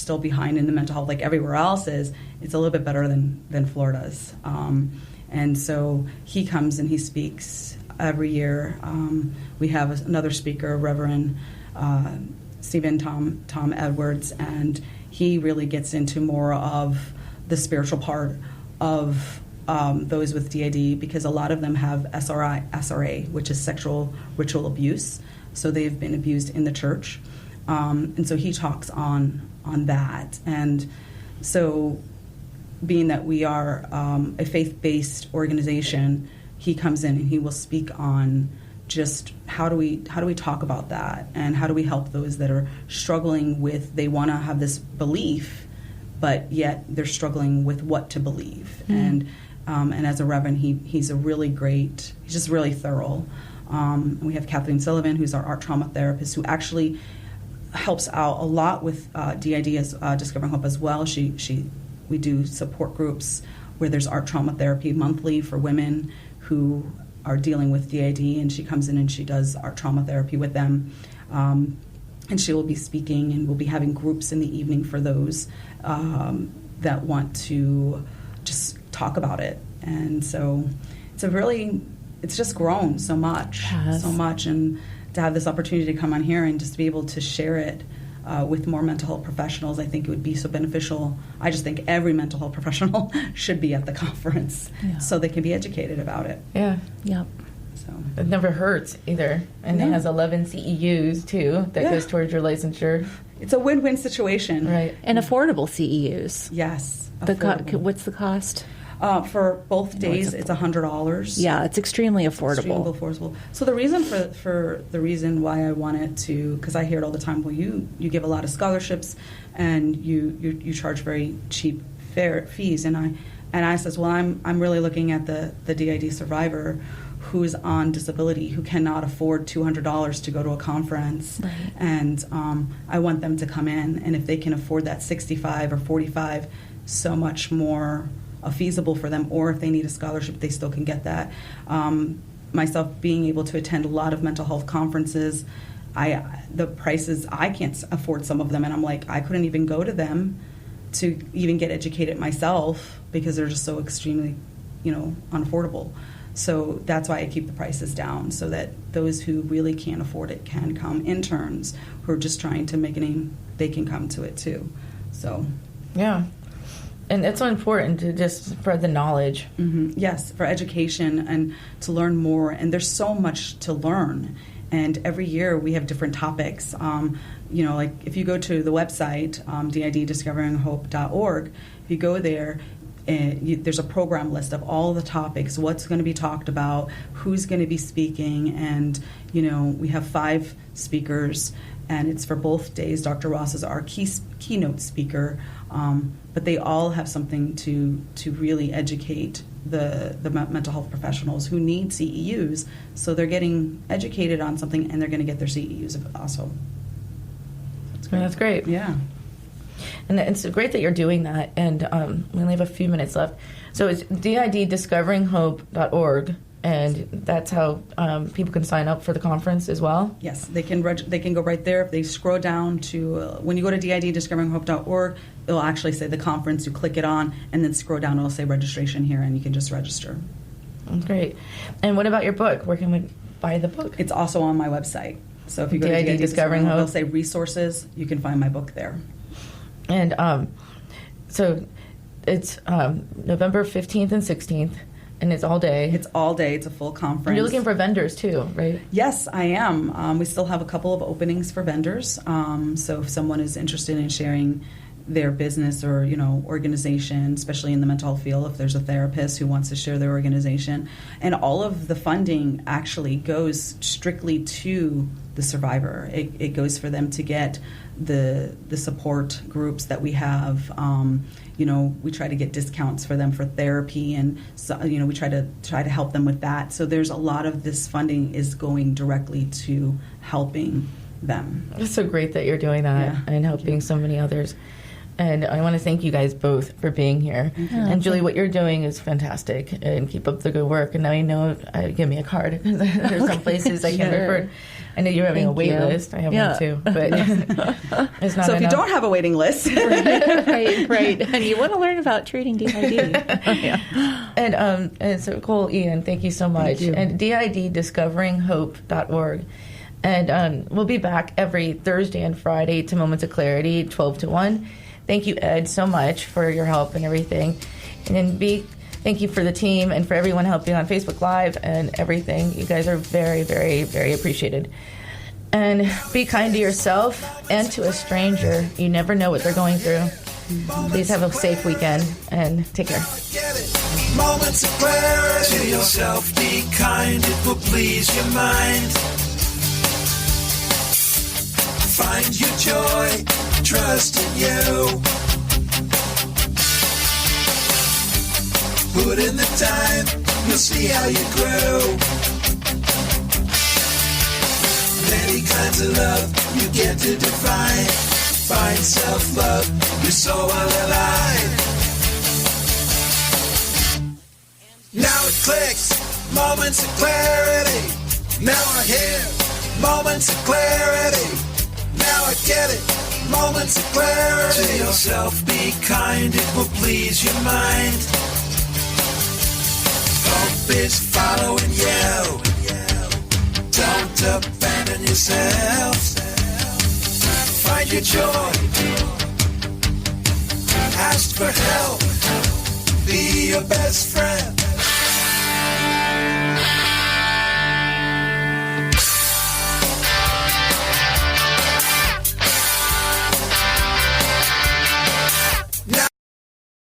still behind in the mental health like everywhere else is, it's a little bit better than Florida's. And so he comes and he speaks every year. We have another speaker, Reverend Stephen Tom Edwards, and he really gets into more of the spiritual part of those with DID, because a lot of them have SRA, which is sexual ritual abuse. So they've been abused in the church. And so he talks on that. And so being that we are a faith-based organization, he comes in and he will speak on just how do we talk about that, and how do we help those that are struggling with, they want to have this belief, but yet they're struggling with what to believe. And as a reverend, he's a really great, he's just really thorough. We have Kathleen Sullivan, who's our art trauma therapist, who actually helps out a lot with DID as Discovering Hope as well. We do support groups where there's art trauma therapy monthly for women who are dealing with DID, and she comes in and she does art trauma therapy with them. And she will be speaking, and we'll be having groups in the evening for those that want to just talk about it. And so it's just grown so much, and to have this opportunity to come on here and just be able to share it with more mental health professionals, I think it would be so beneficial. I just think every mental health professional should be at the conference so they can be educated about it. Yeah. Yep. So it never hurts either. And it has 11 CEUs, too, that goes towards your licensure. It's a win-win situation. Right. And affordable CEUs. Yes. What's the cost? For both days, it's $100. Yeah, it's extremely affordable. Extremely affordable. So the reason for the reason why I wanted to, because I hear it all the time, well, you give a lot of scholarships, and you charge very cheap fees, and I says, well, I'm really looking at the DID survivor who's on disability, who cannot afford $200 to go to a conference, right. And I want them to come in, and if they can afford that $65 or $45, so much more feasible for them, or if they need a scholarship, they still can get that. Myself being able to attend a lot of mental health conferences, the prices, I can't afford some of them, and I'm like, I couldn't even go to them to even get educated myself because they're just so extremely, unaffordable. So that's why I keep the prices down, so that those who really can't afford it can come. Interns who are just trying to make a name, they can come to it too. So, yeah. And it's so important to just spread the knowledge. Mm-hmm. Yes, for education and to learn more. And there's so much to learn. And every year we have different topics. Like if you go to the website, diddiscoveringhope.org, if you go there, there's a program list of all the topics, what's going to be talked about, who's going to be speaking. And, we have 5 speakers, and it's for both days. Dr. Ross is our keynote speaker. But they all have something to really educate the mental health professionals who need CEUs. So they're getting educated on something, and they're going to get their CEUs also. That's great. Yeah. And it's great that you're doing that. And we only have a few minutes left. So it's diddiscoveringhope.org. And that's how people can sign up for the conference as well? Yes, they can go right there. If they scroll down to, when you go to diddiscoveringhope.org, it'll actually say the conference. You click it on, and then scroll down, it'll say registration here, and you can just register. That's great. And what about your book? Where can we buy the book? It's also on my website. So if you go to DID Discovering Hope, it'll say resources. You can find my book there. And so it's November 15th and 16th. And it's all day. It's all day. It's a full conference. And you're looking for vendors too, right? Yes, I am. We still have a couple of openings for vendors. So if someone is interested in sharing their business or, organization, especially in the mental health field, if there's a therapist who wants to share their organization. And all of the funding actually goes strictly to the survivor. It goes for them to get the support groups that we have. We try to get discounts for them for therapy, and so, we try to help them with that. So there's a lot of this funding is going directly to helping them. It's so great that you're doing that and helping so many others. And I want to thank you guys both for being here. And Julie, what you're doing is fantastic, and keep up the good work. And now I know, give me a card. There's some places I can refer. I know you're having a wait list. I have one too, but it's not So if you enough. don't have a waiting list, right. And you want to learn about treating DID. And so Cole, Ian, thank you so much. And DIDdiscoveringhope.org. And we'll be back every Thursday and Friday to Moments of Clarity, 12 to 1. Thank you, Ed, so much for your help and everything. And then thank you for the team and for everyone helping on Facebook Live and everything. You guys are very, very, very appreciated. And be kind to yourself and to a stranger. You never know what they're going through. Please have a safe weekend and take care. Moments of clarity. To yourself, be kind. It will please your mind. Find your joy. Trust in you. Put in the time, you'll see how you grow. Many kinds of love you get to define. Find self-love, you're so alive. Now it clicks, moments of clarity. Now I hear, moments of clarity. Now I get it, moments of clarity. To yourself, be kind, it will please your mind. Hope is following you. Don't abandon yourself. Find your joy. Ask for help. Be your best friend.